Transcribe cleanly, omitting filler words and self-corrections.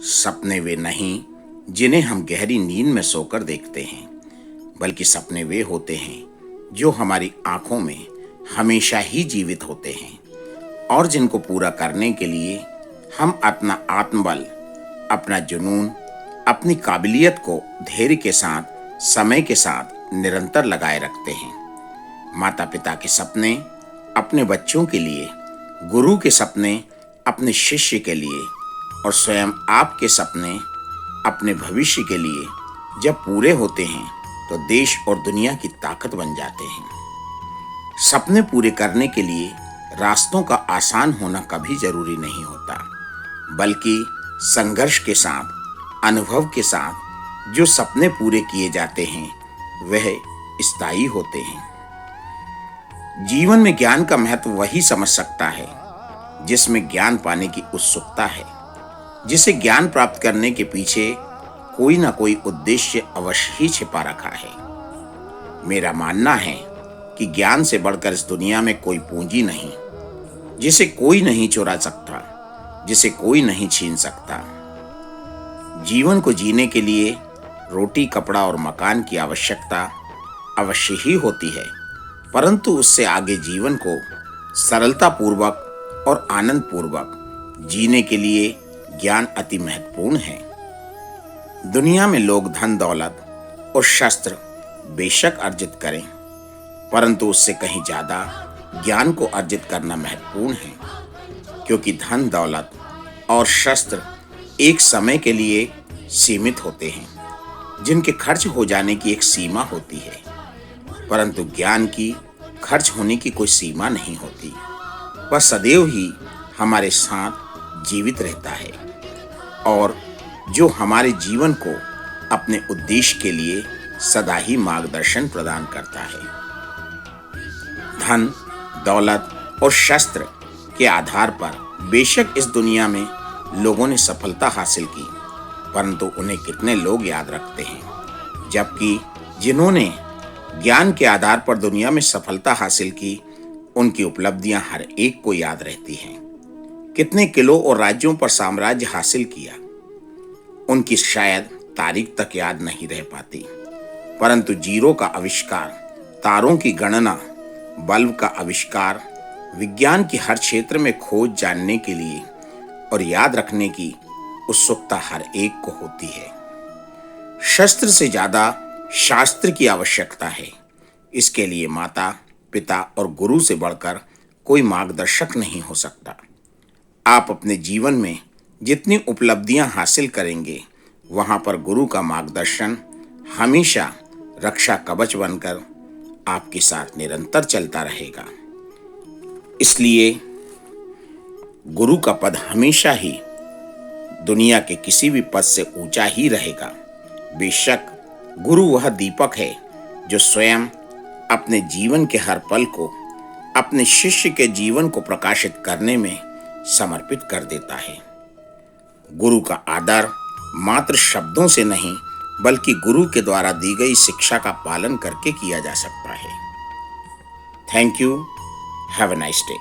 सपने वे नहीं जिन्हें हम गहरी नींद में सोकर देखते हैं, बल्कि सपने वे होते हैं जो हमारी आंखों में हमेशा ही जीवित होते हैं और जिनको पूरा करने के लिए हम अपना आत्मबल, अपना जुनून, अपनी काबिलियत को धैर्य के साथ, समय के साथ निरंतर लगाए रखते हैं। माता पिता के सपने अपने बच्चों के लिए, गुरु के सपने अपने शिष्य के लिए और स्वयं आपके सपने अपने भविष्य के लिए जब पूरे होते हैं तो देश और दुनिया की ताकत बन जाते हैं। सपने पूरे करने के लिए रास्तों का आसान होना कभी जरूरी नहीं होता, बल्कि संघर्ष के साथ, अनुभव के साथ जो सपने पूरे किए जाते हैं वह स्थायी होते हैं। जीवन में ज्ञान का महत्व वही समझ सकता है जिसमें ज्ञान पाने की उत्सुकता है, जिसे ज्ञान प्राप्त करने के पीछे कोई ना कोई उद्देश्य अवश्य ही छिपा रखा है। मेरा मानना है कि ज्ञान से बढ़कर इस दुनिया में कोई पूंजी नहीं, जिसे कोई नहीं चुरा सकता, जिसे कोई नहीं छीन सकता। जीवन को जीने के लिए रोटी, कपड़ा और मकान की आवश्यकता अवश्य ही होती है, परंतु उससे आगे जीवन को सरलता पूर्वक और आनंद पूर्वक जीने के लिए ज्ञान अति महत्वपूर्ण है। दुनिया में लोग धन, दौलत और शस्त्र बेशक अर्जित करें, परंतु उससे कहीं ज्यादा ज्ञान को अर्जित करना महत्वपूर्ण है, क्योंकि धन, दौलत और शस्त्र एक समय के लिए सीमित होते हैं, जिनके खर्च हो जाने की एक सीमा होती है, परंतु ज्ञान की खर्च होने की कोई सीमा नहीं होती। वह सदैव ही हमारे साथ जीवित रहता है और जो हमारे जीवन को अपने उद्देश्य के लिए सदा ही मार्गदर्शन प्रदान करता है। धन, दौलत और शस्त्र के आधार पर बेशक इस दुनिया में लोगों ने सफलता हासिल की, परंतु उन्हें कितने लोग याद रखते हैं, जबकि जिन्होंने ज्ञान के आधार पर दुनिया में सफलता हासिल की उनकी उपलब्धियां हर एक को याद रहती हैं। कितने किलों और राज्यों पर साम्राज्य हासिल किया, उनकी शायद तारीख तक याद नहीं रह पाती, परंतु जीरो का आविष्कार, तारों की गणना, बल्ब का आविष्कार, विज्ञान की हर क्षेत्र में खोज जानने के लिए और याद रखने की उत्सुकता हर एक को होती है। शस्त्र से ज्यादा शास्त्र की आवश्यकता है। इसके लिए माता, पिता और गुरु से बढ़कर कोई मार्गदर्शक नहीं हो सकता। आप अपने जीवन में जितनी उपलब्धियां हासिल करेंगे, वहां पर गुरु का मार्गदर्शन हमेशा रक्षा कवच बनकर आपके साथ निरंतर चलता रहेगा। इसलिए गुरु का पद हमेशा ही दुनिया के किसी भी पद से ऊंचा ही रहेगा। बेशक गुरु वह दीपक है जो स्वयं अपने जीवन के हर पल को अपने शिष्य के जीवन को प्रकाशित करने में समर्पित कर देता है। गुरु का आदर मात्र शब्दों से नहीं, बल्कि गुरु के द्वारा दी गई शिक्षा का पालन करके किया जा सकता है। Thank you. Have a nice day.